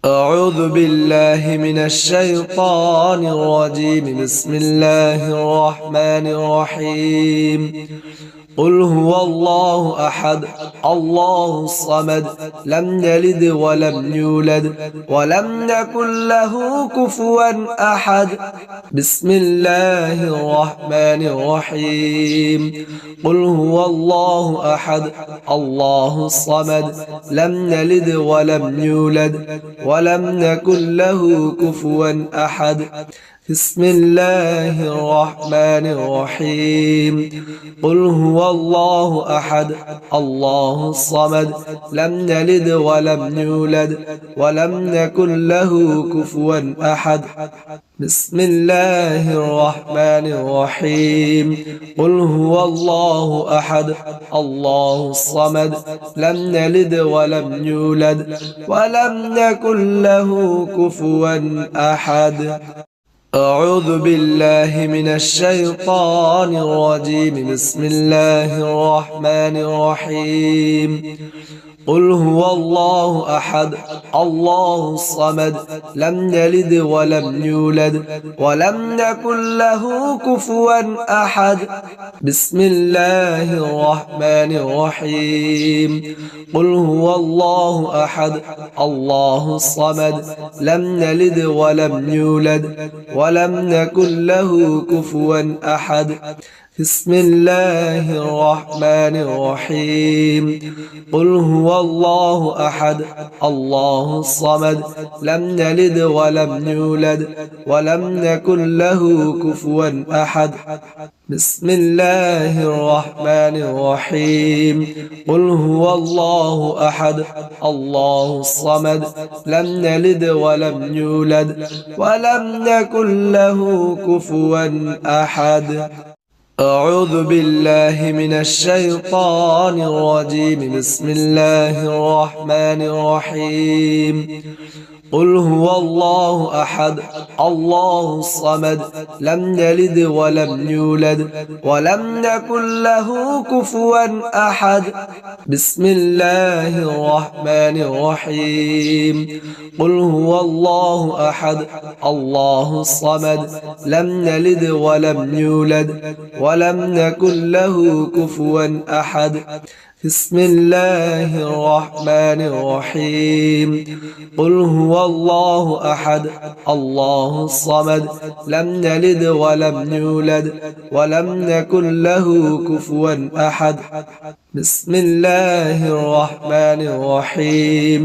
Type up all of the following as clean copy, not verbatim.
أعوذ بالله من الشيطان الرجيم. بسم الله الرحمن الرحيم. قل هو الله أحد الله الصمد لم يلد ولم يولد ولم يكن له كفوا أحد. بسم الله الرحمن الرحيم. قل هو الله أحد الله الصمد لم يلد ولم يولد ولم يكن له كفوا أحد. بسم الله الرحمن الرحيم. قل هو الله أحد الله الصمد لم يلد ولم يولد ولم يكن له كفوا أحد. بسم الله الرحمن الرحيم. قل هو الله أحد الله الصمد لم يلد ولم يولد ولم يكن له كفوا أحد. أعوذ بالله من الشيطان الرجيم. بسم الله الرحمن الرحيم. قل هو الله أحد الله الصمد لم يلد ولم يولد ولم يكن له كفوا أحد. بسم الله الرحمن الرحيم. قل هو الله أحد الله الصمد لم يلد ولم يولد ولم يكن له كفوا أحد. بسم الله الرحمن الرحيم. قل هو الله أحد الله الصمد لم يلد ولم يولد ولم يكن له كفوا أحد. بسم الله الرحمن الرحيم. قل هو الله أحد الله الصمد لم يلد ولم يولد ولم يكن له كفوا أحد. أعوذ بالله من الشيطان الرجيم. بسم الله الرحمن الرحيم. قل هو الله أحد الله الصمد لم يلد ولم يولد ولم يكن له كفوا أحد. بسم الله الرحمن الرحيم. قل هو الله أحد الله الصمد لم يلد ولم يولد ولم يكن له كفوا أحد. بسم الله الرحمن الرحيم. قل هو الله أحد الله الصمد لم يلد ولم يولد ولم يكن له كفوا أحد. بسم الله الرحمن الرحيم.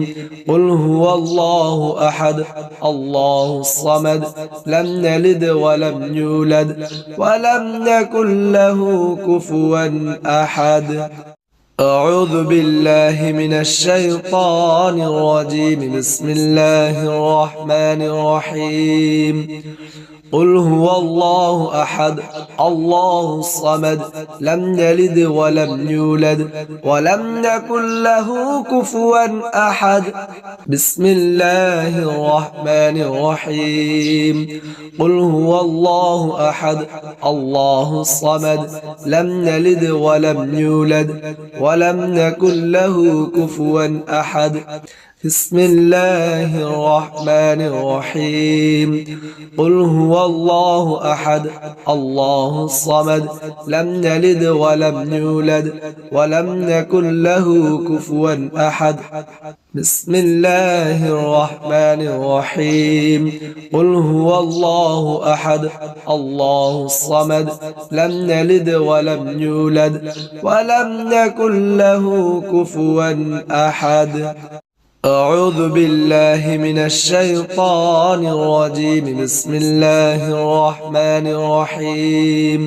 قل هو الله أحد الله الصمد لم يلد ولم يولد ولم يكن له كفوا أحد. أعوذ بالله من الشيطان الرجيم. بسم الله الرحمن الرحيم. قل هو الله أحد الله الصمد لم يلد ولم يولد ولم يكن له كفوا أحد. بسم الله الرحمن الرحيم. قل هو الله أحد الله الصمد لم يلد ولم يولد ولم يكن له كفوا أحد. بسم الله الرحمن الرحيم. قل هو الله أحد الله الصمد لم يلد ولم يولد ولم يكن له كفوا أحد. بسم الله الرحمن الرحيم. قل هو الله أحد الله الصمد لم يلد ولم يولد ولم يكن له كفوا أحد. أعوذ بالله من الشيطان الرجيم. بسم الله الرحمن الرحيم.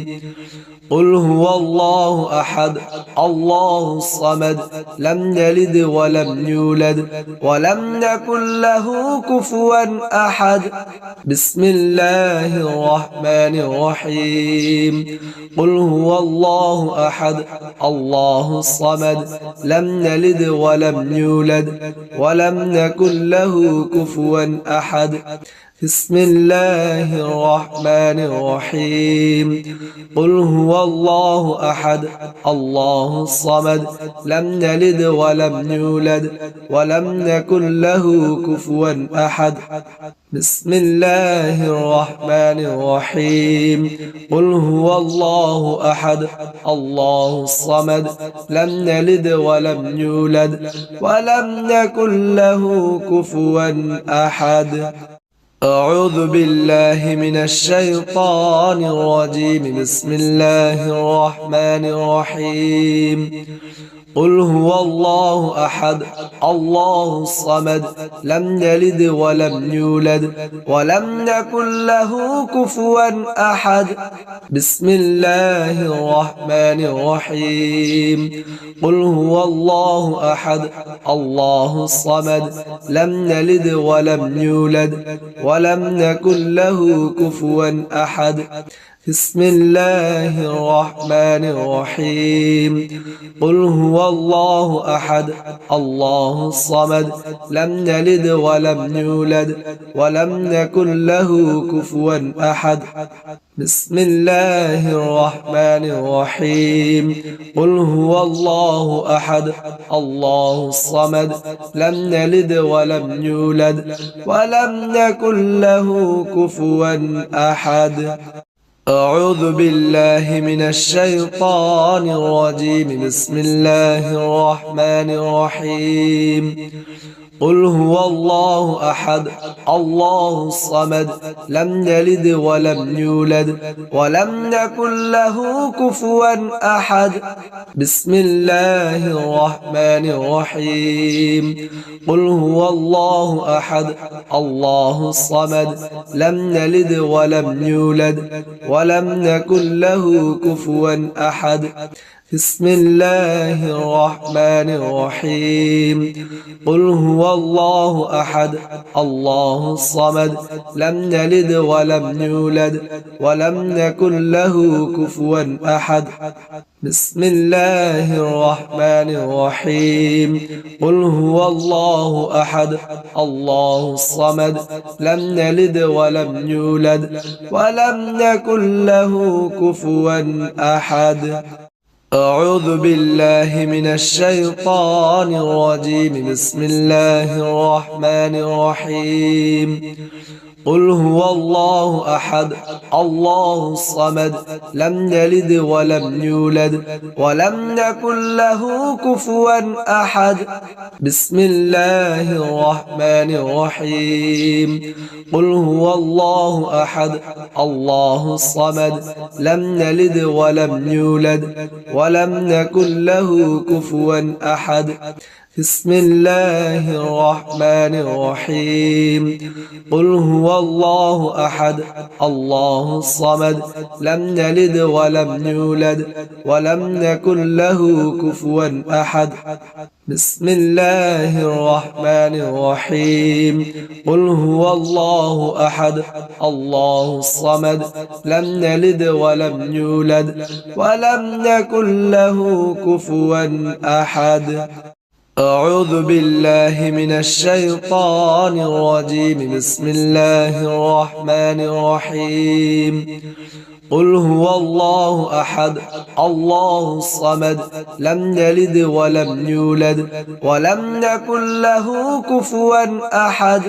قل هو الله أحد الله الصمد لم يلد ولم يولد ولم يكن له كفوا أحد. بسم الله الرحمن الرحيم. قل هو الله أحد الله الصمد لم يلد ولم يولد ولم يكن له كفوا أحد. بسم الله الرحمن الرحيم قل هو الله أحد الله الصمد لم يلد ولم يولد ولم يكن له كفوا أحد بسم الله الرحمن الرحيم قل هو الله أحد الله الصمد لم يلد ولم يولد ولم يكن له كفوا أحد أعوذ بالله من الشيطان الرجيم بسم الله الرحمن الرحيم قل هو الله أحد الله الصمد لم يلد ولم يولد ولم يكن له كفوا أحد بسم الله الرحمن الرحيم قل هو الله أحد الله الصمد لم يلد ولم يولد ولم يكن له كفوا أحد بسم الله الرحمن الرحيم قل هو الله أحد الله الصمد لم يلد ولم يولد ولم يكن له كفوا أحد بسم الله الرحمن الرحيم قل هو الله أحد الله الصمد لم يلد ولم يولد ولم يكن له كفوا أحد أعوذ بالله من الشيطان الرجيم بسم الله الرحمن الرحيم قل هو الله أحد الله الصمد لم يلد ولم يولد ولم يكن له كفوا أحد بسم الله الرحمن الرحيم قل هو الله أحد الله الصمد لم يلد ولم يولد ولم يكن له كفوا أحد بسم الله الرحمن الرحيم قل هو الله أحد الله الصمد لم يلد ولم يولد ولم يكن له كفوا أحد بسم الله الرحمن الرحيم قل هو الله أحد الله الصمد لم يلد ولم يولد ولم يكن له كفوا أحد أعوذ بالله من الشيطان الرجيم بسم الله الرحمن الرحيم قل هو الله أحد الله الصمد لم يلد ولم يولد ولم يكن له كفوا أحد بسم الله الرحمن الرحيم قل هو الله أحد الله الصمد لم يلد ولم يولد ولم يكن له كفوا أحد بسم الله الرحمن الرحيم قل هو الله أحد الله الصمد لم يلد ولم يولد ولم يكن له كفوا أحد بسم الله الرحمن الرحيم قل هو الله أحد الله الصمد لم يلد ولم يولد ولم يكن له كفوا أحد أعوذ بالله من الشيطان الرجيم بسم الله الرحمن الرحيم قل هو الله أحد الله الصمد لم يلد ولم يولد ولم يكن له كفوا أحد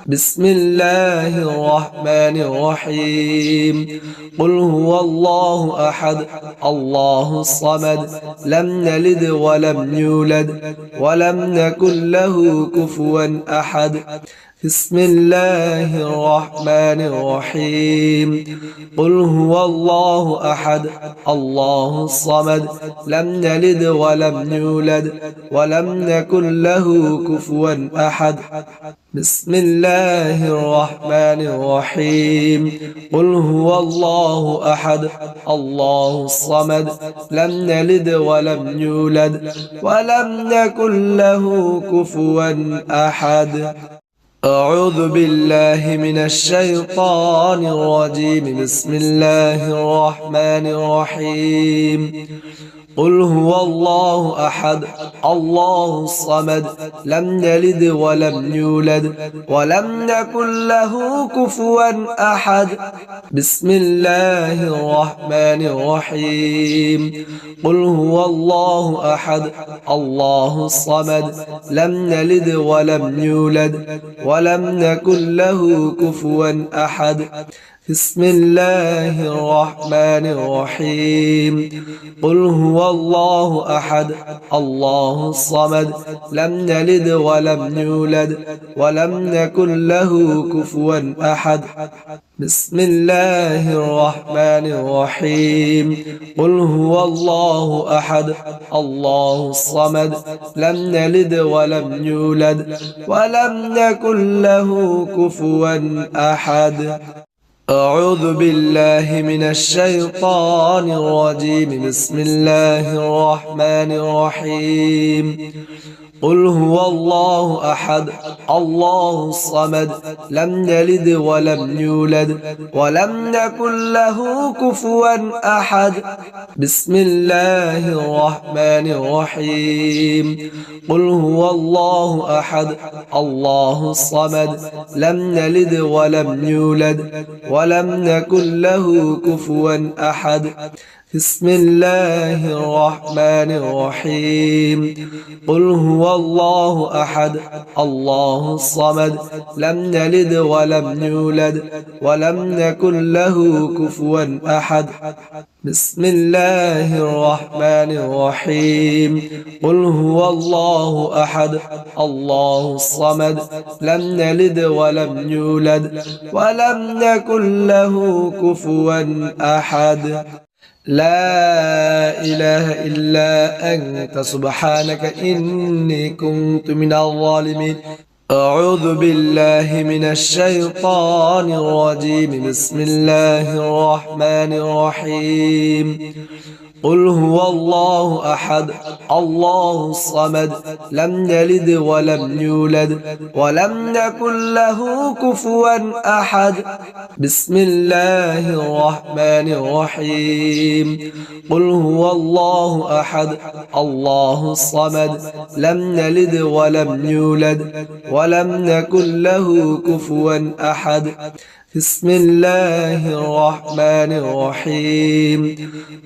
بسم الله الرحمن الرحيم قل هو الله أحد الله الصمد لم يلد ولم يولد ولم يكن له كفوا أحد بسم الله الرحمن الرحيم قل هو الله أحد الله الصمد لم يلد ولم يولد ولم يكن له كفوا أحد بسم الله الرحمن الرحيم قل هو الله أحد الله الصمد لم يلد ولم يولد ولم يكن له كفوا أحد أعوذ بالله من الشيطان الرجيم بسم الله الرحمن الرحيم قل هو الله أحد الله الصمد لم يلد ولم يولد ولم يكن له كفوا أحد بسم الله الرحمن الرحيم قل هو الله أحد الله الصمد لم يلد ولم يولد ولم يكن له كفوا أحد بسم الله الرحمن الرحيم قل هو الله أحد الله الصمد لم يلد ولم يولد ولم يكن له كفوا أحد بسم الله الرحمن الرحيم قل هو الله أحد الله الصمد لم يلد ولم يولد ولم يكن له كفوا أحد أعوذ بالله من الشيطان الرجيم بسم الله الرحمن الرحيم قل هو الله أحد الله الصمد لم يلد ولم يولد ولم يكن له كفوا أحد بسم الله الرحمن الرحيم قل هو الله أحد الله الصمد لم يلد ولم يولد ولم يكن له كفوا أحد بسم الله الرحمن الرحيم قل هو الله أحد الله الصمد لم يلد ولم يولد ولم يكن له كفوا أحد بسم الله الرحمن الرحيم قل هو الله أحد الله الصمد لم يلد ولم يولد ولم يكن له كفوا أحد لا إله إلا أنت سبحانك إني كنت من الظالمين أعوذ بالله من الشيطان الرجيم بسم الله الرحمن الرحيم قل هو الله أحد الله الصمد لم يلد ولم يولد ولم يكن له كفوا أحد بسم الله الرحمن الرحيم قل هو الله أحد الله الصمد لم يلد ولم يولد ولم يكن له كفوا أحد بسم الله الرحمن الرحيم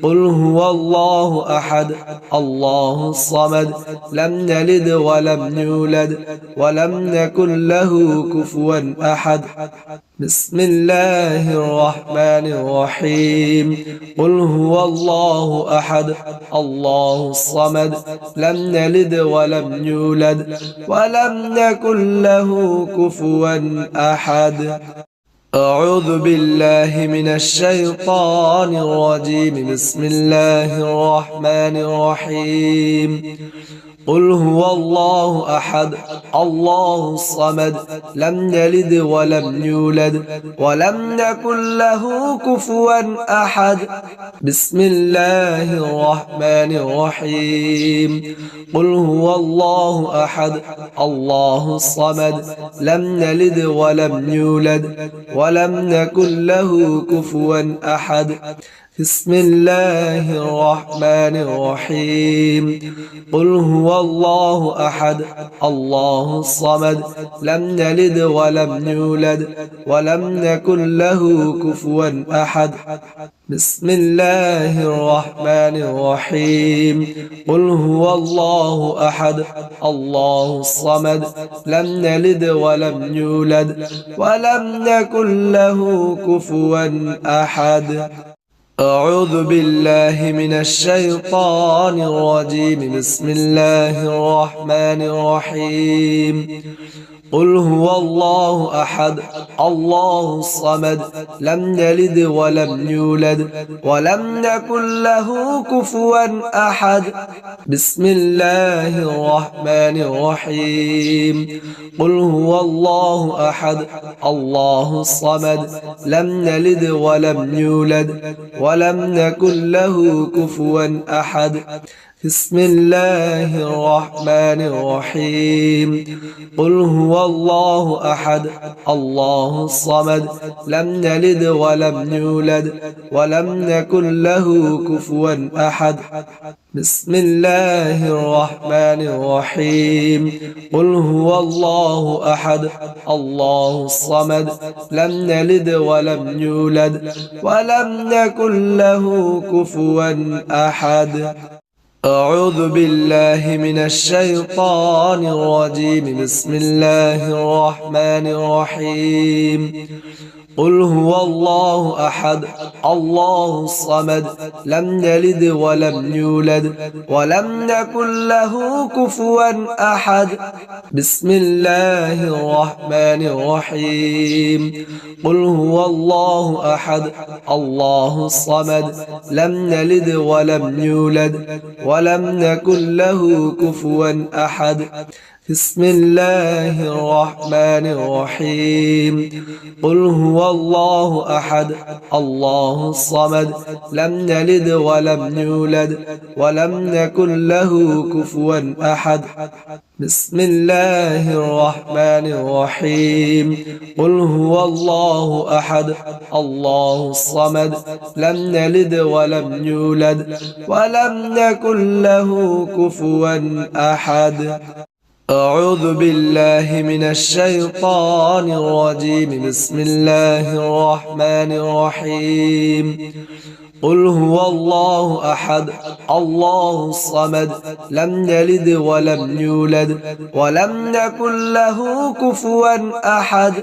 قل هو الله أحد الله الصمد لم يلد ولم يولد ولم يكن له كفوا أحد بسم الله الرحمن الرحيم قل هو الله أحد الله الصمد لم يلد ولم يولد ولم يكن له كفوا أحد أعوذ بالله من الشيطان الرجيم بسم الله الرحمن الرحيم قل هو الله أحد الله الصمد لم يلد ولم يولد ولم يكن له كفوا أحد بسم الله الرحمن الرحيم قل هو الله أحد الله الصمد لم يلد ولم يولد ولم يكن له كفوا أحد بسم الله الرحمن الرحيم قل هو الله أحد الله الصمد لم يلد ولم يولد ولم يكن له كفوا أحد بسم الله الرحمن الرحيم قل هو الله أحد الله الصمد لم يلد ولم يولد ولم يكن له كفوا أحد أعوذ بالله من الشيطان الرجيم بسم الله الرحمن الرحيم قل هو الله أحد الله الصمد لم يلد ولم يولد ولم يكن له كفوا أحد بسم الله الرحمن الرحيم قل هو الله أحد الله الصمد لم يلد ولم يولد ولم يكن له كفوا أحد بسم الله الرحمن الرحيم قل هو الله أحد الله الصمد لم يلد ولم يولد ولم يكن له كفوا أحد بسم الله الرحمن الرحيم قل هو الله أحد الله الصمد لم يلد ولم يولد ولم يكن له كفوا أحد أعوذ بالله من الشيطان الرجيم بسم الله الرحمن الرحيم قل هو الله أحد الله الصمد لم يلد ولم يولد ولم يكن له كفوا أحد بسم الله الرحمن الرحيم قل هو الله أحد الله الصمد لم يلد ولم يولد ولم يكن له كفوا أحد بسم الله الرحمن الرحيم قل هو الله أحد الله الصمد لم يلد ولم يولد ولم يكن له كفوا أحد بسم الله الرحمن الرحيم قل هو الله أحد الله الصمد لم يلد ولم يولد ولم يكن له كفوا أحد أعوذ بالله من الشيطان الرجيم بسم الله الرحمن الرحيم قل هو الله أحد الله الصمد لم يلد ولم يولد ولم يكن له كفوا أحد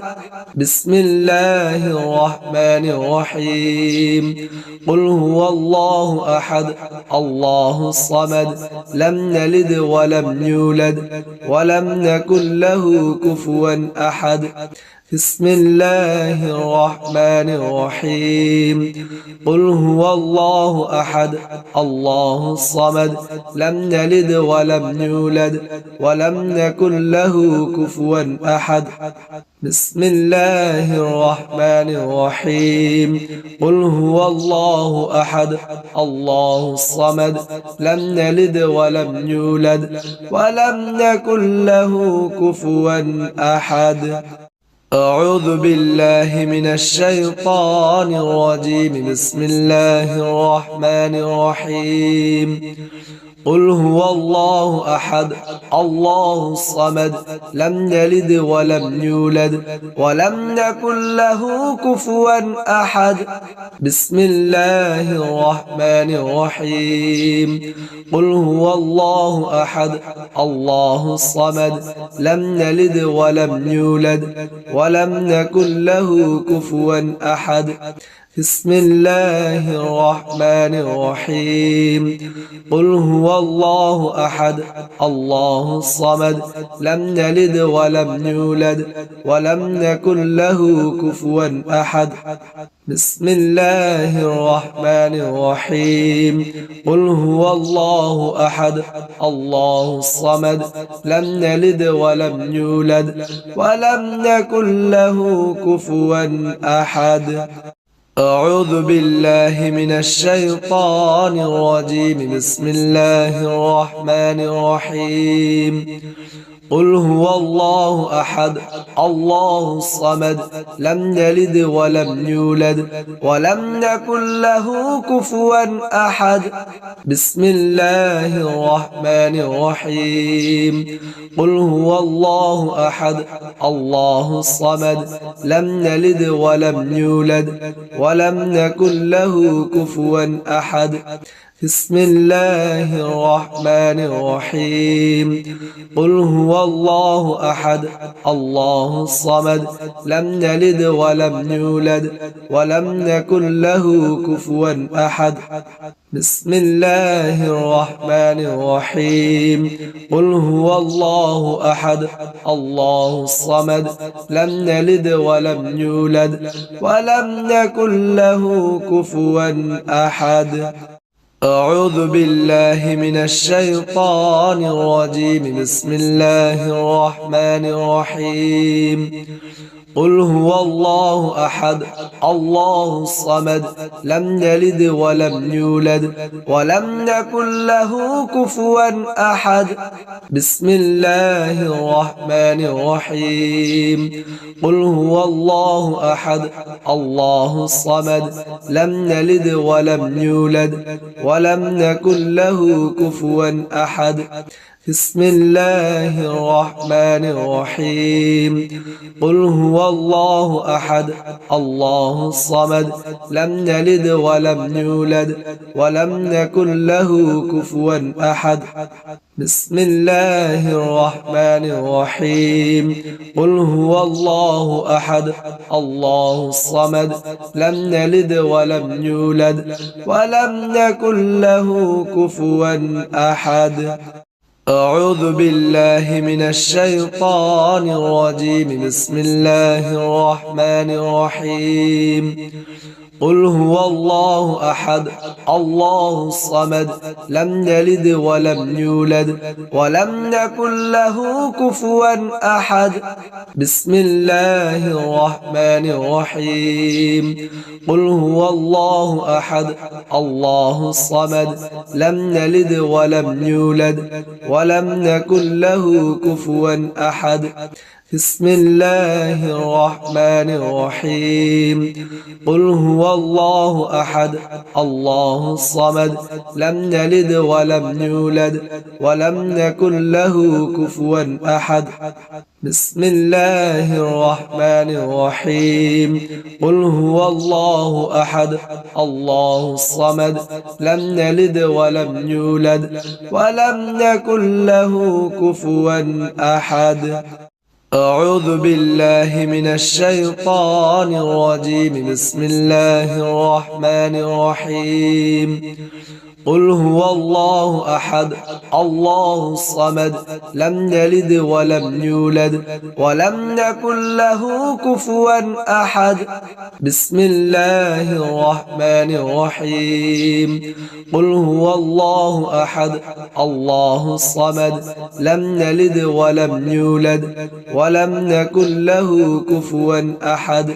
بسم الله الرحمن الرحيم قل هو الله أحد الله الصمد لم يلد ولم يولد ولم يكن له كفوا أحد بسم الله الرحمن الرحيم قل هو الله أحد الله الصمد لم يلد ولم يولد ولم يكن له كفوا أحد بسم الله الرحمن الرحيم قل هو الله أحد الله الصمد لم يلد ولم يولد ولم يكن له كفوا أحد أعوذ بالله من الشيطان الرجيم بسم الله الرحمن الرحيم قل هو الله أحد الله الصمد لم يلد ولم يولد ولم يكن له كفوا أحد بسم الله الرحمن الرحيم قل هو الله أحد الله الصمد لم يلد ولم يولد ولم يكن له كفوا أحد بسم الله الرحمن الرحيم قل هو الله أحد الله الصمد لم يلد ولم يولد ولم يكن له كفوا أحد بسم الله الرحمن الرحيم قل هو الله أحد الله الصمد لم يلد ولم يولد ولم يكن له كفوا أحد أعوذ بالله من الشيطان الرجيم بسم الله الرحمن الرحيم قل هو الله أحد الله الصمد لم يلد ولم يولد ولم يكن له كفوا أحد بسم الله الرحمن الرحيم قل هو الله أحد الله الصمد لم يلد ولم يولد ولم يكن له كفوا أحد بسم الله الرحمن الرحيم قل هو الله أحد الله الصمد لم يلد ولم يولد ولم يكن له كفوا أحد بسم الله الرحمن الرحيم قل هو الله أحد الله الصمد لم يلد ولم يولد ولم يكن له كفوا أحد أعوذ بالله من الشيطان الرجيم بسم الله الرحمن الرحيم قل هو الله أحد الله الصمد لم يلد ولم يولد ولم يكن له كفوا أحد بسم الله الرحمن الرحيم قل هو الله أحد الله الصمد لم يلد ولم يولد ولم يكن له كفوا أحد بسم الله الرحمن الرحيم قل هو الله أحد الله الصمد لم يلد ولم يولد ولم يكن له كفوا أحد بسم الله الرحمن الرحيم قل هو الله أحد الله الصمد لم يلد ولم يولد ولم يكن له كفوا أحد أعوذ بالله من الشيطان الرجيم بسم الله الرحمن الرحيم قل هو الله أحد الله الصمد لم يلد ولم يولد ولم يكن له كفوا أحد بسم الله الرحمن الرحيم قل هو الله أحد الله الصمد لم يلد ولم يولد ولم يكن له كفوا أحد بسم الله الرحمن الرحيم قل هو الله أحد الله الصمد لم يلد ولم يولد ولم يكن له كفوا أحد بسم الله الرحمن الرحيم قل هو الله أحد الله الصمد لم يلد ولم يولد ولم يكن له كفوا أحد أعوذ بالله من الشيطان الرجيم بسم الله الرحمن الرحيم قل هو الله أحد الله الصمد لم يلد ولم يولد ولم يكن له كفوا أحد بسم الله الرحمن الرحيم قل هو الله أحد الله الصمد لم يلد ولم يولد ولم يكن له كفوا أحد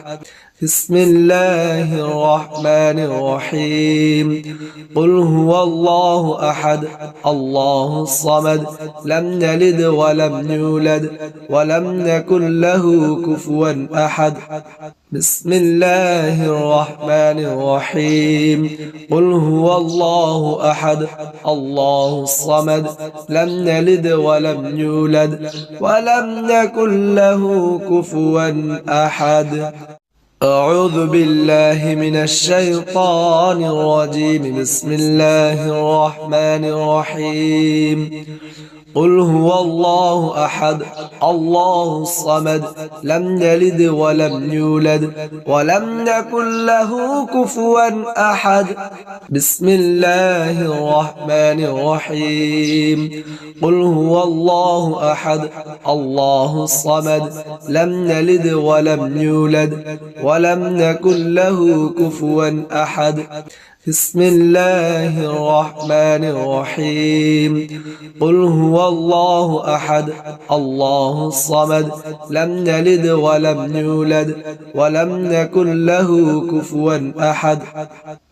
بسم الله الرحمن الرحيم قل هو الله أحد الله الصمد لم يلد ولم يولد ولم يكن له كفوا أحد بسم الله الرحمن الرحيم قل هو الله أحد الله الصمد لم يلد ولم يولد ولم يكن له كفوا أحد أعوذ بالله من الشيطان الرجيم بسم الله الرحمن الرحيم قل هو الله أحد الله الصمد لم يلد ولم يولد ولم يكن له كفوا أحد بسم الله الرحمن الرحيم قل هو الله أحد الله الصمد لم يلد ولم يولد ولم يكن له كفوا أحد بسم الله الرحمن الرحيم قل هو الله أحد الله الصمد لم يلد ولم يولد ولم يكن له كفوا أحد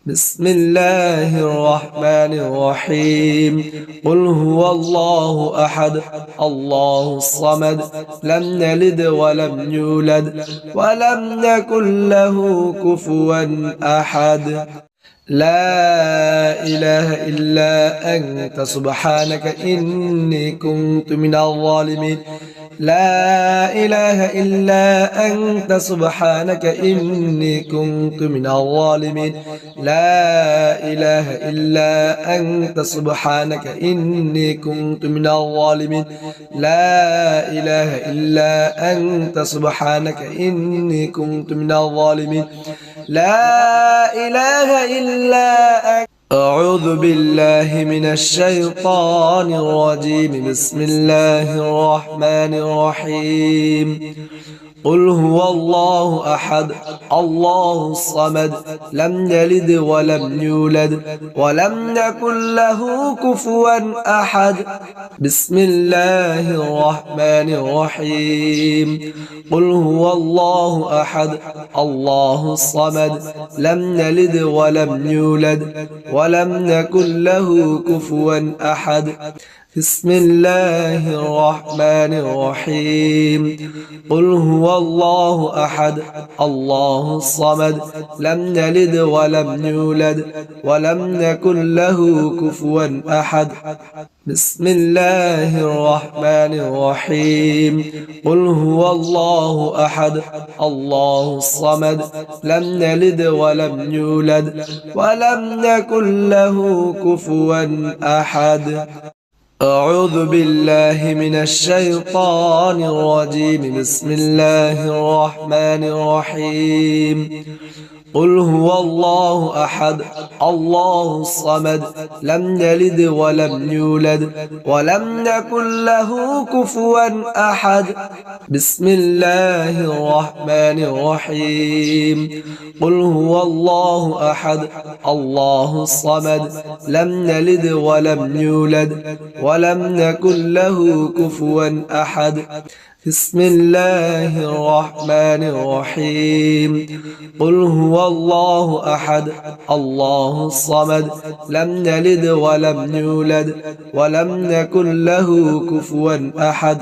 بسم الله الرحمن الرحيم قل هو الله أحد الله الصمد لم يلد ولم يولد ولم يكن له كفوا أحد لا إله إلا أنت سبحانك إني كنت من الظالمين لا إله إلا أنت سبحانك إني كنت من الظالمين لا إله إلا أنت سبحانك إني كنت من الظالمين لا إله إلا أنت سبحانك إني كنت من الظالمين لا إله إلا أنت أعوذ بالله من الشيطان الرجيم بسم الله الرحمن الرحيم قل هو الله أحد الله الصمد لم يلد ولم يولد ولم يكن له كفوا أحد بسم الله الرحمن الرحيم قل هو الله أحد الله الصمد لم يلد ولم يولد ولم يكن له كفوا أحد بسم الله الرحمن الرحيم قل هو الله أحد الله الصمد لم يلد ولم يولد ولم يكن له كفوا أحد بسم الله الرحمن الرحيم قل هو الله أحد الله الصمد لم يلد ولم يولد ولم يكن له كفوا أحد أعوذ بالله من الشيطان الرجيم بسم الله الرحمن الرحيم قل هو الله أحد الله الصمد لم يلد ولم يولد ولم يكن له كفوا أحد بسم الله الرحمن الرحيم قل هو الله أحد الله الصمد لم يلد ولم يولد ولم يكن له كفوا أحد بسم الله الرحمن الرحيم قل هو الله أحد الله الصمد لم يلد ولم يولد ولم يكن له كفوا أحد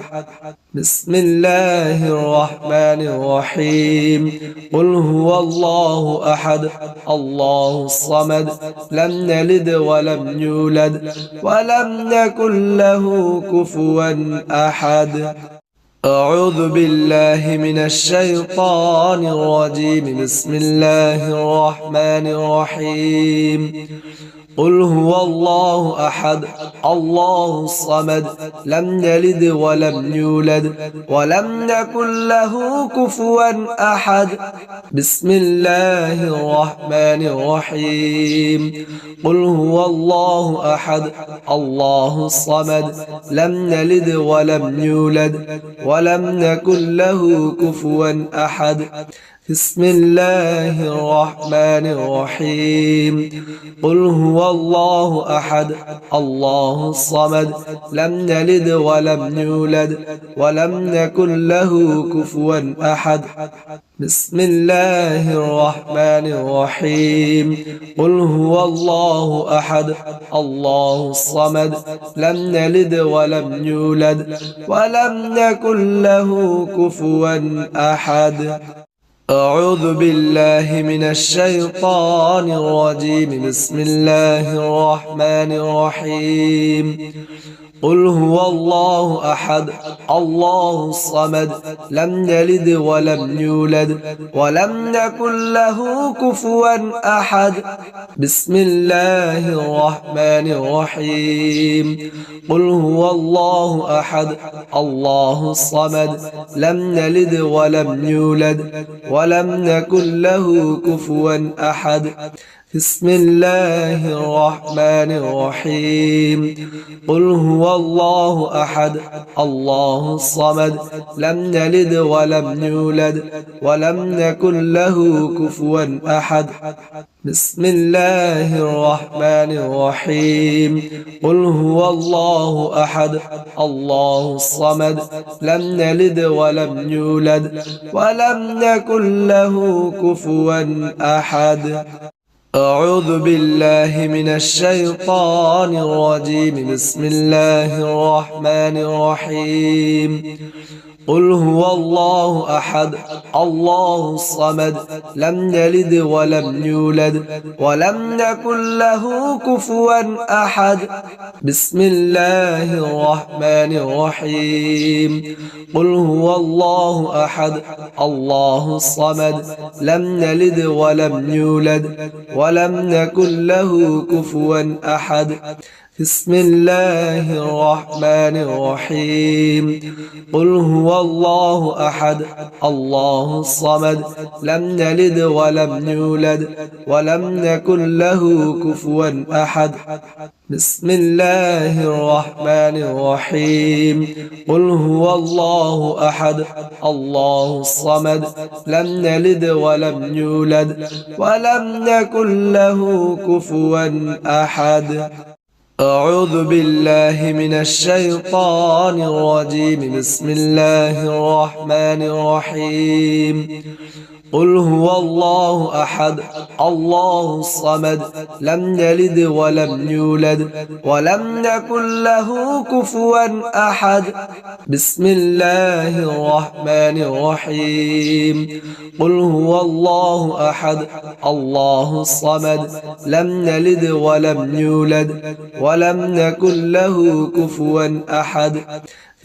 بسم الله الرحمن الرحيم قل هو الله أحد الله الصمد لم يلد ولم يولد ولم يكن له كفوا أحد أعوذ بالله من الشيطان الرجيم بسم الله الرحمن الرحيم قل هو الله أحد الله الصمد لم يلد ولم يولد ولم يكن له كفوا أحد بسم الله الرحمن الرحيم قل هو الله أحد الله الصمد لم يلد ولم يولد ولم يكن له كفوا أحد بسم الله الرحمن الرحيم قل هو الله أحد الله الصمد لم يلد ولم يولد ولم يكن له كفوا أحد بسم الله الرحمن الرحيم قل هو الله أحد الله الصمد لم يلد ولم يولد ولم يكن له كفوا أحد أعوذ بالله من الشيطان الرجيم بسم الله الرحمن الرحيم قل هو الله أحد الله الصمد لم يلد ولم يولد ولم يكن له كفوا أحد بسم الله الرحمن الرحيم قل هو الله أحد الله الصمد لم يلد ولم يولد ولم يكن له كفوا أحد بسم الله الرحمن الرحيم قل هو الله أحد الله الصمد لم يلد ولم يولد ولم يكن له كفوا أحد بسم الله الرحمن الرحيم قل هو الله أحد الله الصمد لم يلد ولم يولد ولم يكن له كفوا أحد أعوذ بالله من الشيطان الرجيم بسم الله الرحمن الرحيم قل هو الله أحد الله الصمد لم يلد ولم يولد ولم يكن له كفوا أحد بسم الله الرحمن الرحيم قل هو الله أحد الله الصمد لم يلد ولم يولد ولم يكن له كفوا أحد بسم الله الرحمن الرحيم قل هو الله أحد الله الصمد لم يلد ولم يولد ولم يكن له كفوا أحد بسم الله الرحمن الرحيم قل هو الله أحد الله الصمد لم يلد ولم يولد ولم يكن له كفوا أحد أعوذ بالله من الشيطان الرجيم بسم الله الرحمن الرحيم قل هو الله أحد الله الصمد لم يلد ولم يولد ولم يكن له كفوا أحد بسم الله الرحمن الرحيم قل هو الله أحد الله الصمد لم يلد ولم يولد ولم يكن له كفوا أحد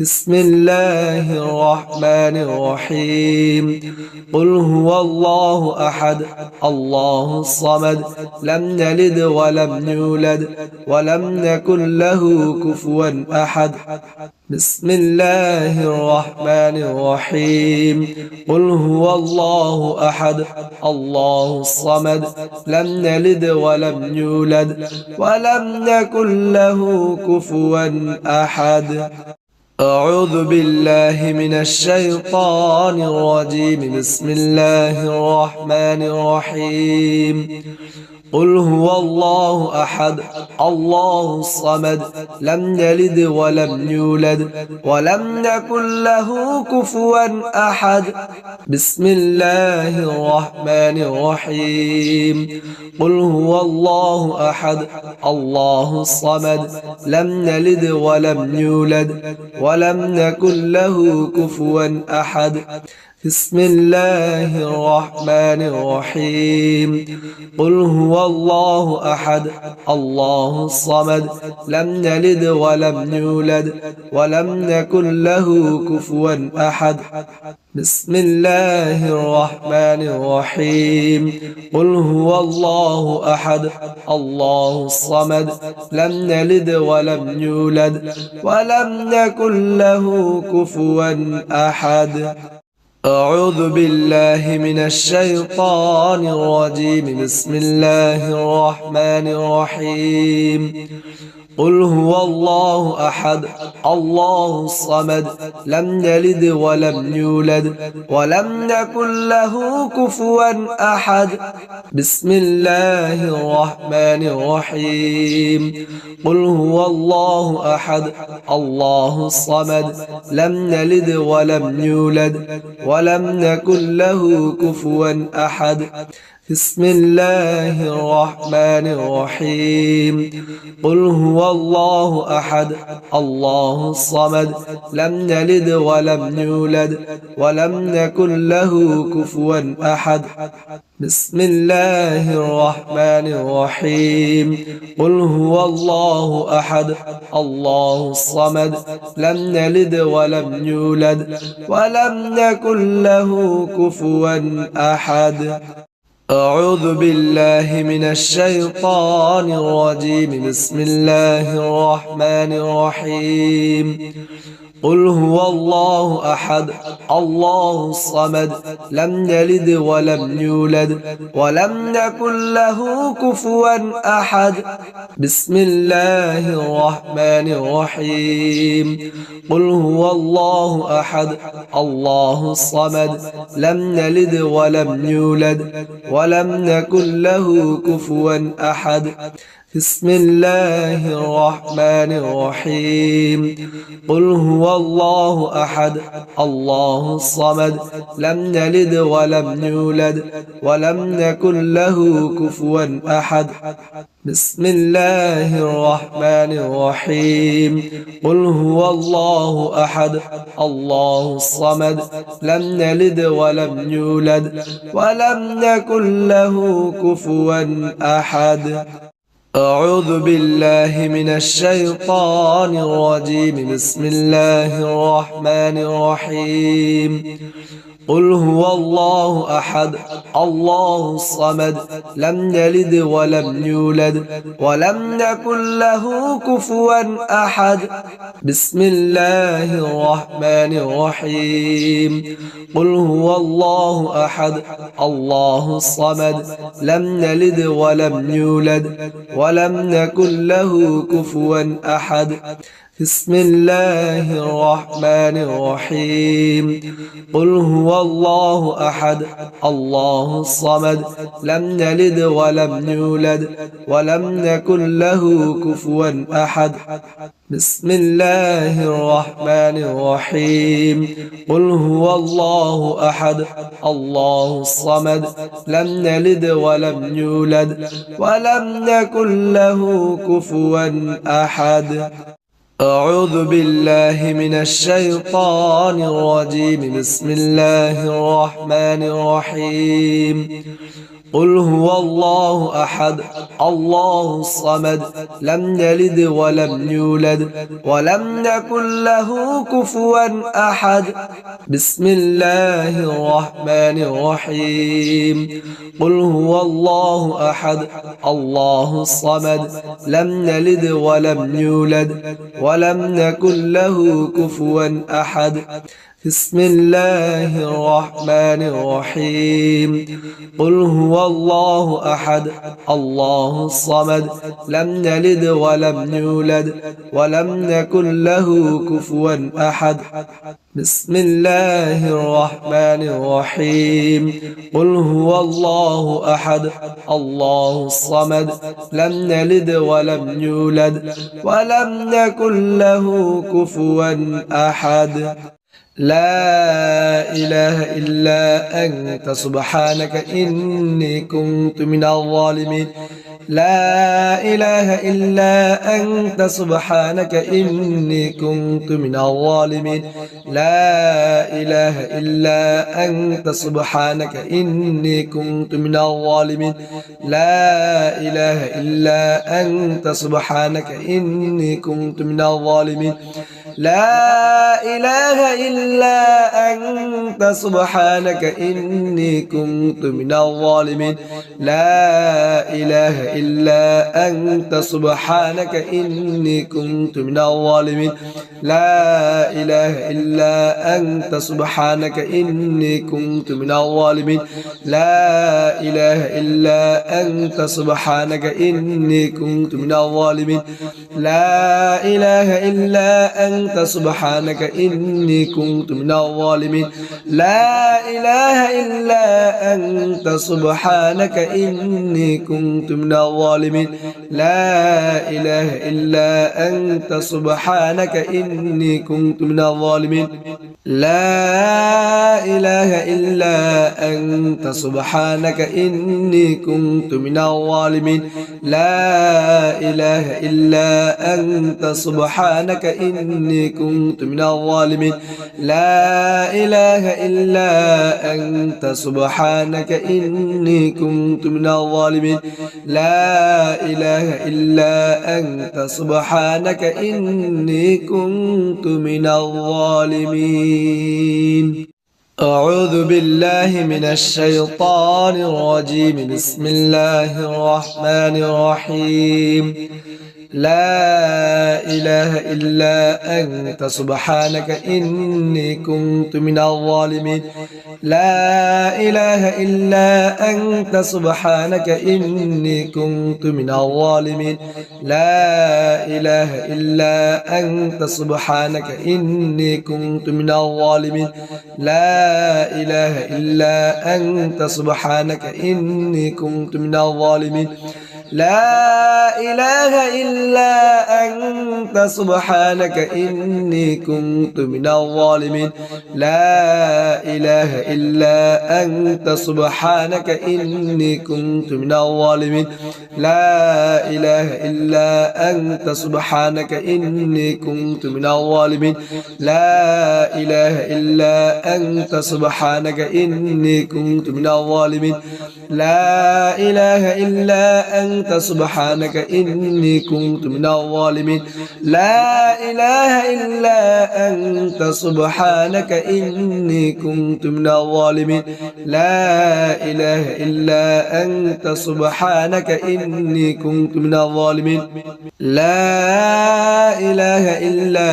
بسم الله الرحمن الرحيم قل هو الله أحد الله الصمد لم يلد ولم يولد ولم يكن له كفوا أحد بسم الله الرحمن الرحيم قل هو الله أحد الله الصمد لم يلد ولم يولد ولم يكن له كفوا أحد أعوذ بالله من الشيطان الرجيم بسم الله الرحمن الرحيم قل هو الله أحد الله الصمد لم يلد ولم يولد ولم يكن له كفوا أحد بسم الله الرحمن الرحيم قل هو الله أحد الله الصمد لم يلد ولم يولد ولم يكن له كفوا أحد بسم الله الرحمن الرحيم قل هو الله أحد الله الصمد لم يلد ولم يولد ولم يكن له كفوا أحد بسم الله الرحمن الرحيم قل هو الله أحد الله الصمد لم يلد ولم يولد ولم يكن له كفوا أحد أعوذ بالله من الشيطان الرجيم بسم الله الرحمن الرحيم قل هو الله أحد الله الصمد لم يلد ولم يولد ولم يكن له كفوا أحد بسم الله الرحمن الرحيم قل هو الله أحد الله الصمد لم يلد ولم يولد ولم يكن له كفوا أحد بسم الله الرحمن الرحيم قل هو الله أحد الله الصمد لم يلد ولم يولد ولم يكن له كفوا أحد بسم الله الرحمن الرحيم قل هو الله أحد الله الصمد لم يلد ولم يولد ولم يكن له كفوا أحد أعوذ بالله من الشيطان الرجيم بسم الله الرحمن الرحيم قل هو الله أحد الله الصمد لم يلد ولم يولد ولم يكن له كفوا أحد بسم الله الرحمن الرحيم قل هو الله أحد الله الصمد لم يلد ولم يولد ولم يكن له كفوا أحد بسم الله الرحمن الرحيم قل هو الله أحد الله الصمد لم يلد ولم يولد ولم يكن له كفوا أحد بسم الله الرحمن الرحيم قل هو الله أحد الله الصمد لم يلد ولم يولد ولم يكن له كفوا أحد أعوذ بالله من الشيطان الرجيم بسم الله الرحمن الرحيم قل هو الله أحد الله الصمد لم يلد ولم يولد ولم يكن له كفوا أحد بسم الله الرحمن الرحيم قل هو الله أحد الله الصمد لم يلد ولم يولد ولم يكن له كفوا أحد بسم الله الرحمن الرحيم قل هو الله أحد الله الصمد لم يلد ولم يولد ولم يكن له كفوا أحد بسم الله الرحمن الرحيم قل هو الله أحد الله الصمد لم يلد ولم يولد ولم يكن له كفوا أحد أعوذ بالله من الشيطان الرجيم بسم الله الرحمن الرحيم قل هو الله أحد الله الصمد لم يلد ولم يولد ولم يكن له كفوا أحد بسم الله الرحمن الرحيم قل هو الله أحد الله الصمد لم يلد ولم يولد ولم يكن له كفوا أحد بسم الله الرحمن الرحيم قل هو الله أحد الله الصمد لم يلد ولم يولد ولم يكن له كفوا أحد بسم الله الرحمن الرحيم قل هو الله أحد الله الصمد لم يلد ولم يولد ولم يكن له كفوا أحد لا إله إلا أنت سبحانك إني كنت من الظالمين لا إله إلا أنت سبحانك إني كنت من الظالمين لا إله إلا أنت سبحانك إني كنت من الظالمين لا إله إلا أنت سبحانك إني كنت من الظالمين لا إله إلا أنت سبحانك إني كنت من الظالمين لا إله إلا أنت سبحانك إني كنت من الظالمين لا إله إلا أنت سبحانك إني كنت من الظالمين لا إله إلا أنت سبحانك إني كنت من الظالمين لا إله إلا أنت سبحانك إني كنت من الظالمين لا إله إلا أنت سبحانك إني كنت من الظالمين لا إله إلا أنت سبحانك إني كنت من الظالمين لا إله إلا أنت سبحانك إني كنت من الظالمين لا إله إلا أنت سبحانك إني كنت من الظالمين لا إله إلا أنت سبحانك إني كنت من الظالمين لا إله إلا أنت سبحانك إني كنت من الظالمين أعوذ بالله من الشيطان الرجيم بسم الله الرحمن الرحيم لا إله إلا أنت سبحانك إني كنت من الظالمين لا إله إلا أنت سبحانك إني كنت من الظالمين لا إله إلا أنت سبحانك إني كنت من الظالمين لا إله إلا أنت سبحانك إني كنت من الظالمين لا إله إلا أنت سبحانك إني كنت من الظالمين لا إله إلا أنت سبحانك إني كنت من الظالمين لا إله إلا أنت سبحانك إني كنت من الظالمين لا إله إلا أنت سبحانك إني كنت من الظالمين لا إله إلا أنت أنت سبحانك إني كنت من الظالمين لا إله إلا أنت سبحانك إني كنت من الظالمين لا إله إلا أنت سبحانك إني كنت من الظالمين لا إله إلا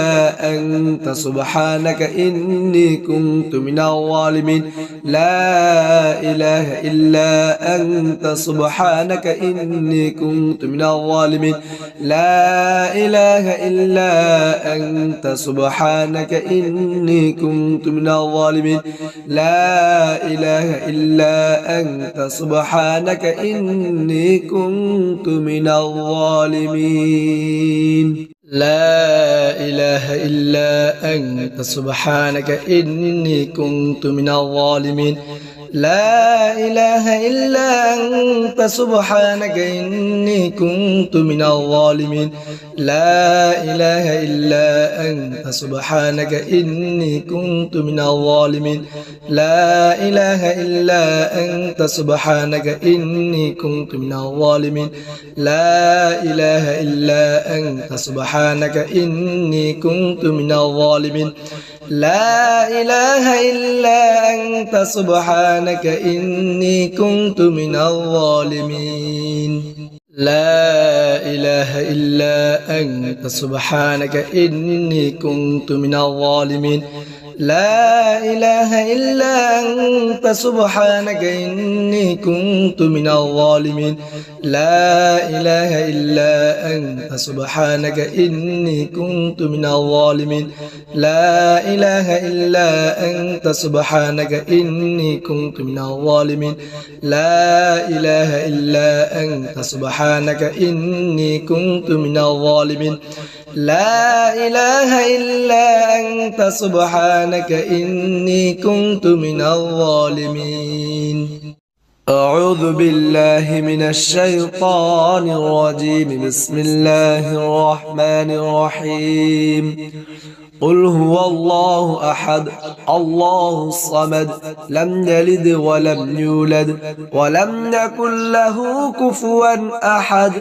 أنت سبحانك إني كنت من الظالمين لا إله إلا أنت سبحانك إني كنت من الظالمين لا إله إلا أنت سبحانك إني كنت من الظالمين لا إله إلا أنت سبحانك إني كنت من الظالمين لا إله إلا أنت سبحانك إني كنت من الظالمين لا إله إلا أنت سبحانك إني كنت من الظالمين لا إله إلا أنت سبحانك إني كنت من الظالمين لا إله إلا أنت سبحانك إني كنت من الظالمين لا إله إلا أنت سبحانك إني كنت من الظالمين لا إله إلا أنت سبحانك إني كنت من الظالمين لا إله إلا أنت سبحانك إني كنت من الظالمين لا إله إلا أنت سبحانك إني كنت من الظالمين لا إله إلا أنت سبحانك إني كنت من الظالمين لا إله إلا أنت سبحانك إني كنت من الظالمين لا إله إلا أنت سبحانك إني كنت من الظالمين لا إله إلا أنت سبحانك إني كنت من الظالمين أعوذ بالله من الشيطان الرجيم بسم الله الرحمن الرحيم قل هو الله أحد الله الصمد لم يلد ولم يولد ولم يكن له كفوا أحد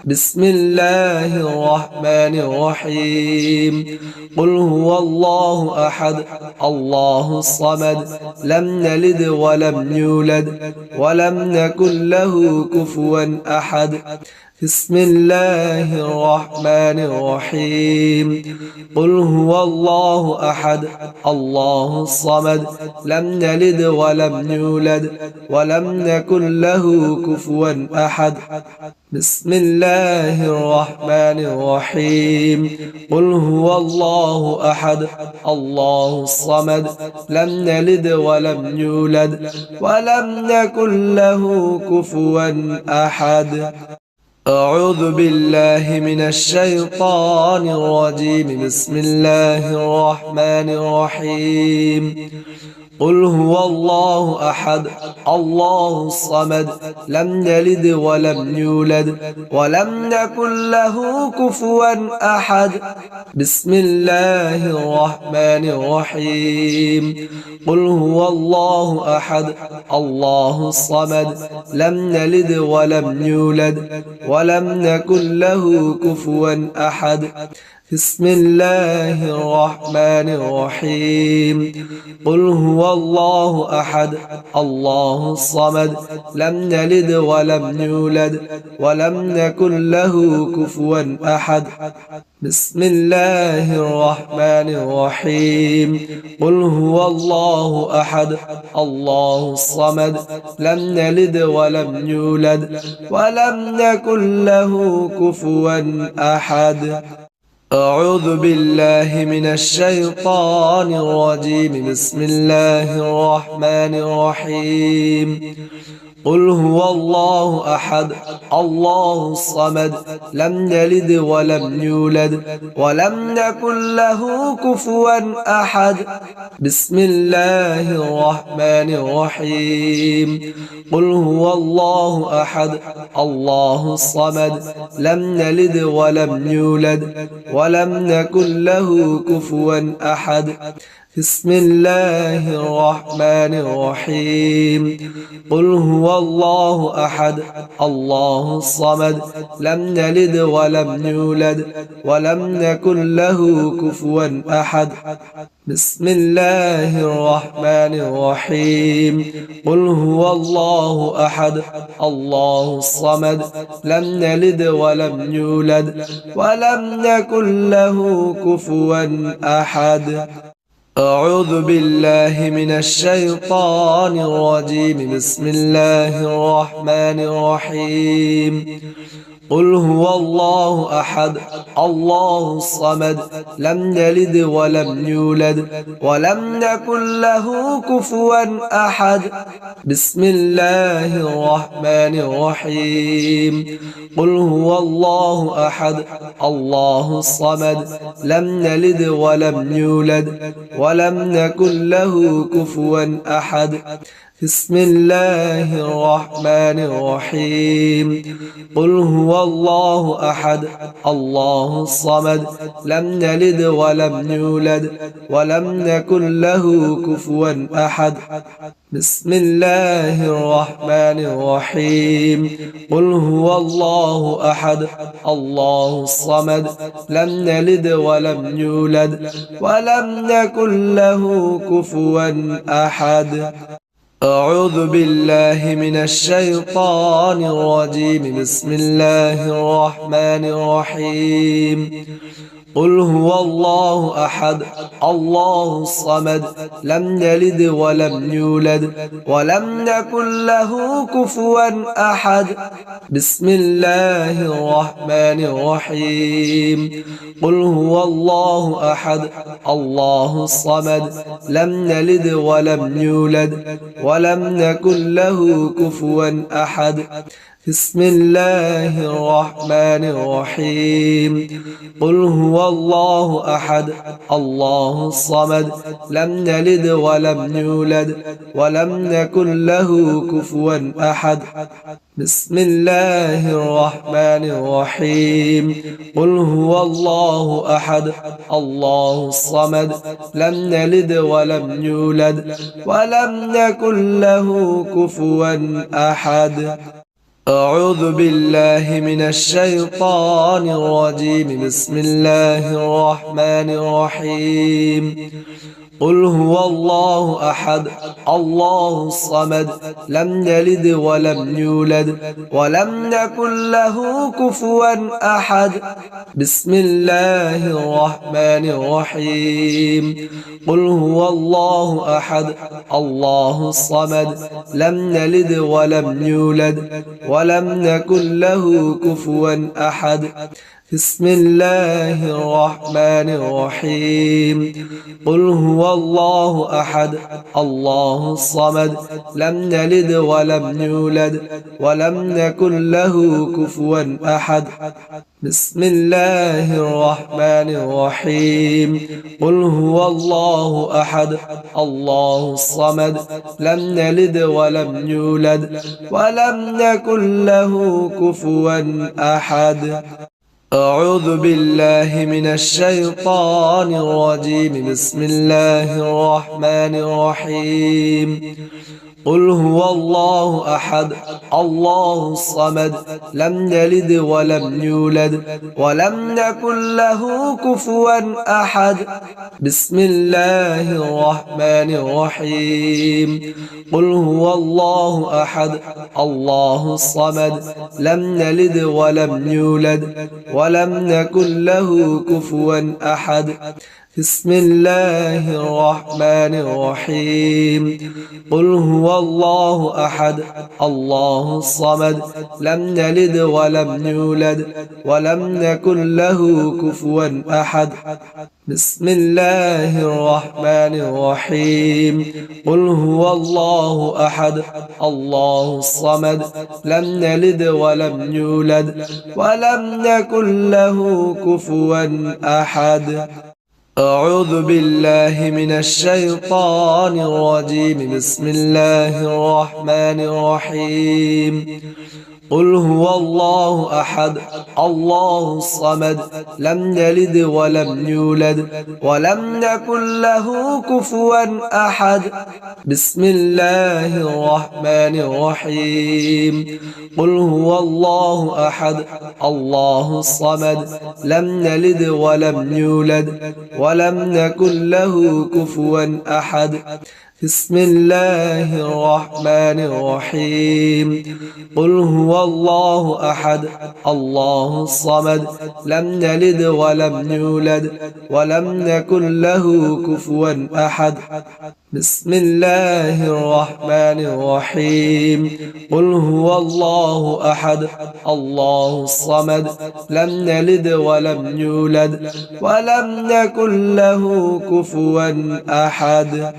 بسم الله الرحمن الرحيم قل هو الله أحد الله الصمد لم يلد ولم يولد ولم يكن له كفوا أحد بسم الله الرحمن الرحيم قل هو الله أحد الله الصمد لم يلد ولم يولد ولم يكن له كفوا أحد بسم الله الرحمن الرحيم قل هو الله أحد الله الصمد لم يلد ولم يولد ولم يكن له كفوا أحد أعوذ بالله من الشيطان الرجيم بسم الله الرحمن الرحيم قل هو الله أحد الله الصمد لم يلد ولم يولد ولم يكن له كفوا أحد بسم الله الرحمن الرحيم قل هو الله أحد الله الصمد لم يلد ولم يولد ولم يكن له كفوا أحد بسم الله الرحمن الرحيم قل هو الله أحد الله الصمد لم يلد ولم يولد ولم يكن له كفوا أحد بسم الله الرحمن الرحيم قل هو الله أحد الله الصمد لم يلد ولم يولد ولم يكن له كفوا أحد أعوذ بالله من الشيطان الرجيم بسم الله الرحمن الرحيم قل هو الله أحد الله الصمد لم يلد ولم يولد ولم يكن له كفوا أحد بسم الله الرحمن الرحيم قل هو الله أحد الله الصمد لم يلد ولم يولد ولم يكن له كفوا أحد بسم الله الرحمن الرحيم قل هو الله أحد الله الصمد لم يلد ولم يولد ولم يكن له كفوا أحد بسم الله الرحمن الرحيم قل هو الله أحد الله الصمد لم يلد ولم يولد ولم يكن له كفوا أحد أعوذ بالله من الشيطان الرجيم بسم الله الرحمن الرحيم قل هو الله أحد الله الصمد لم يلد ولم يولد ولم يكن له كفوا أحد بسم الله الرحمن الرحيم قل هو الله أحد الله الصمد لم يلد ولم يولد ولم يكن له كفوا أحد بسم الله الرحمن الرحيم قل هو الله أحد الله الصمد لم يلد ولم يولد ولم يكن له كفوا أحد بسم الله الرحمن الرحيم قل هو الله أحد الله الصمد لم يلد ولم يولد ولم يكن له كفوا أحد أعوذ بالله من الشيطان الرجيم بسم الله الرحمن الرحيم قل هو الله أحد الله الصمد لم يلد ولم يولد ولم يكن له كفوا أحد بسم الله الرحمن الرحيم قل هو الله أحد الله الصمد لم يلد ولم يولد ولم يكن له كفوا أحد بسم الله الرحمن الرحيم قل هو الله أحد الله الصمد لم يلد ولم يولد ولم يكن له كفوا أحد بسم الله الرحمن الرحيم قل هو الله أحد الله الصمد لم يلد ولم يولد ولم يكن له كفوا أحد أعوذ بالله من الشيطان الرجيم بسم الله الرحمن الرحيم قل هو الله أحد الله الصمد لم يلد ولم يولد ولم يكن له كفوا أحد بسم الله الرحمن الرحيم قل هو الله أحد الله الصمد لم يلد ولم يولد ولم يكن له كفوا أحد بسم الله الرحمن الرحيم قل هو الله أحد الله الصمد لم يلد ولم يولد ولم يكن له كفوا أحد بسم الله الرحمن الرحيم قل هو الله أحد الله الصمد لم يلد ولم يولد ولم يكن له كفوا أحد أعوذ بالله من الشيطان الرجيم بسم الله الرحمن الرحيم قل هو الله أحد الله الصمد لم يلد ولم يولد ولم يكن له كفوا أحد بسم الله الرحمن الرحيم قل هو الله أحد الله الصمد لم يلد ولم يولد ولم يكن له كفوا أحد بسم الله الرحمن الرحيم قل هو الله أحد الله الصمد لم يلد ولم يولد ولم يكن له كفوا أحد بسم الله الرحمن الرحيم قل هو الله أحد الله الصمد لم يلد ولم يولد ولم يكن له كفوا أحد أعوذ بالله من الشيطان الرجيم بسم الله الرحمن الرحيم قل هو الله أحد الله الصمد لم يلد ولم يولد ولم يكن له كفوا أحد بسم الله الرحمن الرحيم قل هو الله أحد الله الصمد لم يلد ولم يولد ولم يكن له كفوا أحد بسم الله الرحمن الرحيم قل هو الله أحد الله الصمد لم يلد ولم يولد ولم يكن له كفوا أحد بسم الله الرحمن الرحيم قل هو الله أحد الله الصمد لم يلد ولم يولد ولم يكن له كفوا أحد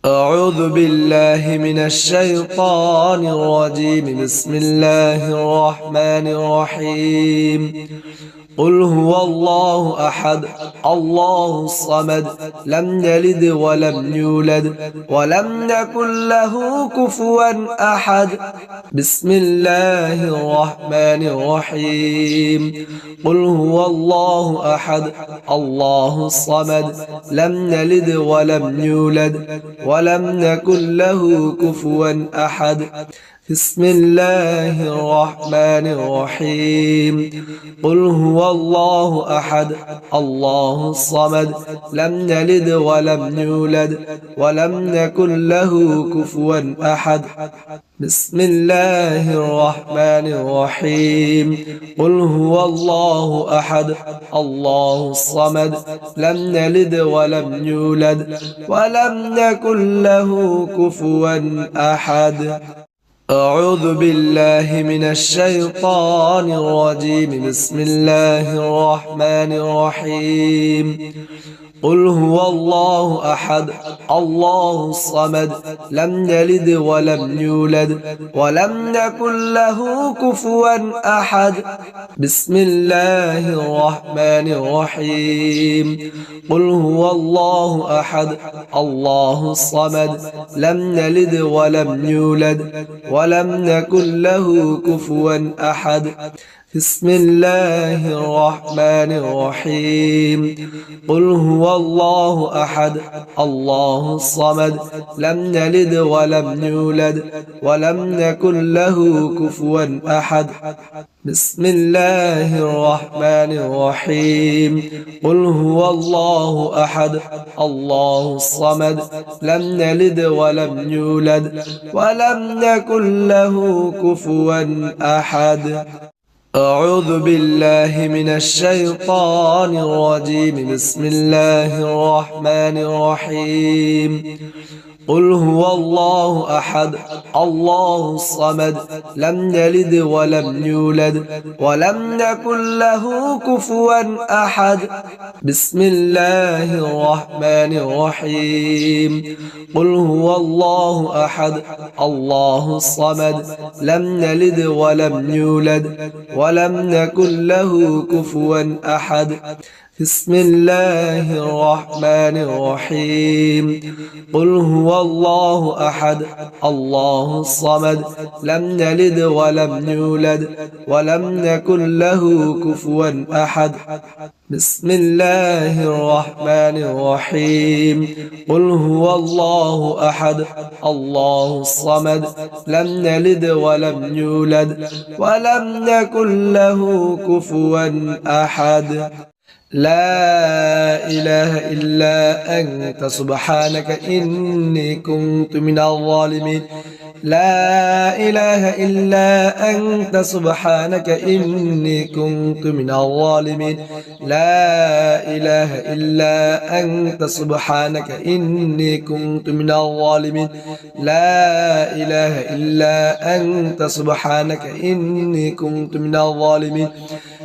أعوذ بالله من الشيطان الرجيم بسم الله الرحمن الرحيم قل هو الله أحد الله الصمد لم يلد ولم يولد ولم يكن له كفوا أحد بسم الله الرحمن الرحيم قل هو الله أحد الله الصمد لم يلد ولم يولد ولم يكن له كفوا أحد بسم الله الرحمن الرحيم قل هو الله أحد الله الصمد لم يلد ولم يولد ولم يكن له كفوا أحد بسم الله الرحمن الرحيم قل هو الله أحد الله الصمد لم يلد ولم يولد ولم يكن له كفوا أحد أعوذ بالله من الشيطان الرجيم بسم الله الرحمن الرحيم قل هو الله أحد الله الصمد لم يلد ولم يولد ولم يكن له كفوا أحد بسم الله الرحمن الرحيم قل هو الله أحد الله الصمد لم يلد ولم يولد ولم يكن له كفوا أحد بسم الله الرحمن الرحيم قل هو الله أحد الله الصمد لم يلد ولم يولد ولم يكن له كفوا أحد بسم الله الرحمن الرحيم قل هو الله أحد الله الصمد لم يلد ولم يولد ولم يكن له كفوا أحد أعوذ بالله من الشيطان الرجيم بسم الله الرحمن الرحيم قل هو الله أحد الله الصمد لم يلد ولم يولد ولم يكن له كفوا أحد بسم الله الرحمن الرحيم قل هو الله أحد الله الصمد لم يلد ولم يولد ولم يكن له كفوا أحد بسم الله الرحمن الرحيم قل هو الله أحد الله الصمد لم يلد ولم يولد ولم يكن له كفوا أحد بسم الله الرحمن الرحيم قل هو الله أحد الله الصمد لم يلد ولم يولد ولم يكن له كفوا أحد لا إله إلا أنت سبحانك إني كنت من الظالمين لا إله إلا أنت سبحانك إني كنت من الظالمين لا إله إلا أنت سبحانك إني كنت من الظالمين لا إله إلا أنت سبحانك إني كنت من الظالمين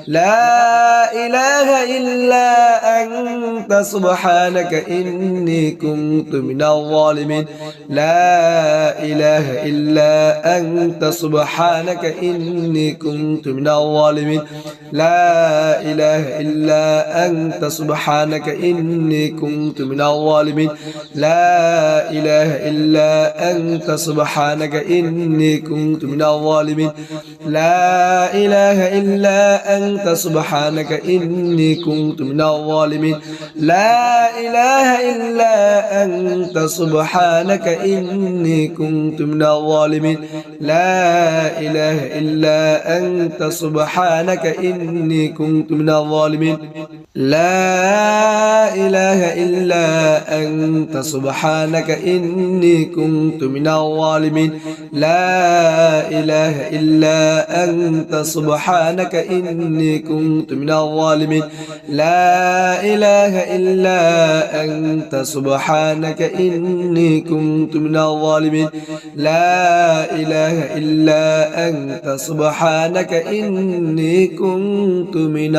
لا إله إلا أنت سبحانك إني كنت من الظالمين لا إله إلا أنت سبحانك إني كنت من الظالمين لا إله إلا أنت سبحانك إني كنت من الظالمين لا إله إلا أنت سبحانك إني كنت من الظالمين لا إله إلا أنت سبحانك إني كنت من الظالمين لا إله إلا أنت سبحانك إني كنت من الظالمين لا إله إلا أنت سبحانك إني كنت من الظالمين لا إله إلا أنت سبحانك إني كنت من الظالمين لا إله إلا أنت سبحانك إني كنت من الظالمين لا إله إلا أنت سبحانك إني كنت من الظالمين لا إله إلا أنت سبحانك إني كنت من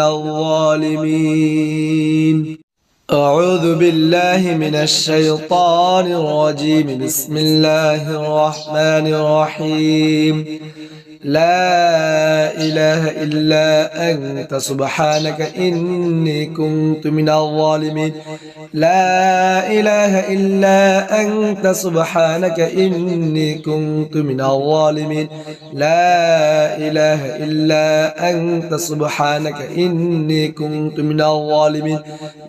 الظالمين أعوذ بالله من الشيطان الرجيم بسم الله الرحمن الرحيم لا إله إلا أنت سبحانك إني كنت من الظالمين لا إله إلا أنت سبحانك إني كنت من الظالمين لا إله إلا أنت سبحانك إني كنت من الظالمين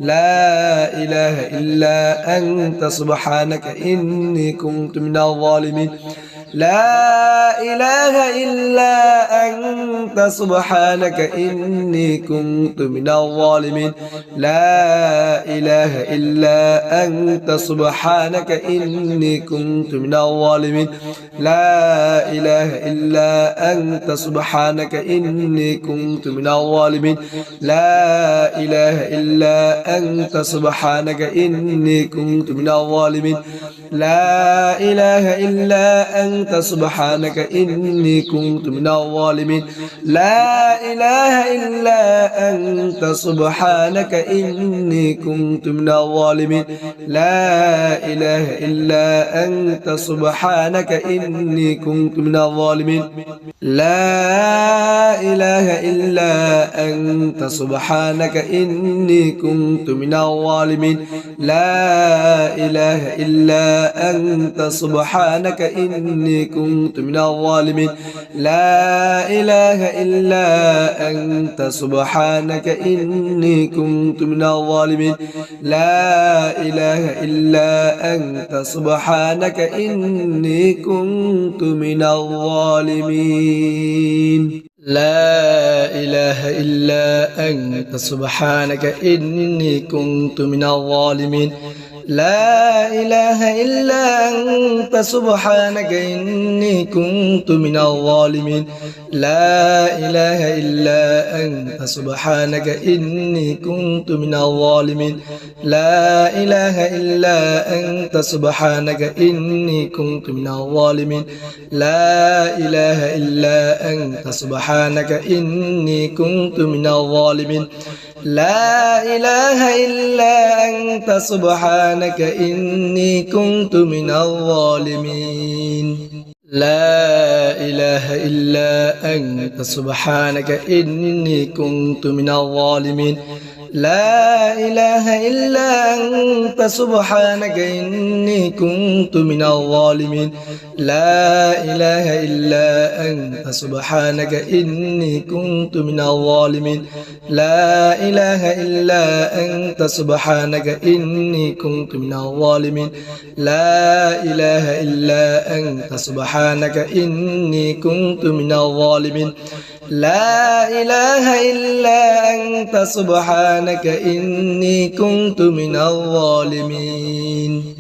لا إله إلا أنت سبحانك إني كنت من الظالمين لا إله إلا أنت سبحانك إني كنت من الظالمين لا إله إلا أنت سبحانك إني كنت من الظالمين لا إله إلا أنت سبحانك إني كنت من الظالمين لا إله إلا أنت سبحانك إني كنت من الظالمين لا إله إلا أنت سبحانك إني كنت من الظالمين لا إله إلا أنت سبحانك إني كنت من الظالمين لا إله إلا أنت سبحانك إني كنت من الظالمين لا إله إلا أنت سبحانك إني كنت من الظالمين لا إله إلا أنت سبحانك إني كنت من الظالمين لا إله إلا أنت سبحانك إني كنت من الظالمين لا إله إلا أنت سبحانك إني كنت من الظالمين لا إله إلا أنت سبحانك إني كنت من الظالمين لا إله إلا أنت سبحانك إني كنت من الظالمين لا إله إلا أنت سبحانك إني كنت من الظالمين لا إله إلا أنت سبحانك إني كنت من الظالمين لا إله إلا أنت سبحانك إني كنت من الظالمين لا إله إلا أنت سبحانك إني كنت من الظالمين لا إله إلا أنت سبحانك إني كنت من الظالمين لا إله إلا أنت سبحانك إني كنت من الظالمين لا إله إلا أنت سبحانك إني كنت من الظالمين لا إله إلا أنت سبحانك إني كنت من الظالمين لا إله إلا أنت سبحانك إني كنت من الظالمين لا إله إلا أنت سبحانك إني كنت من الظالمين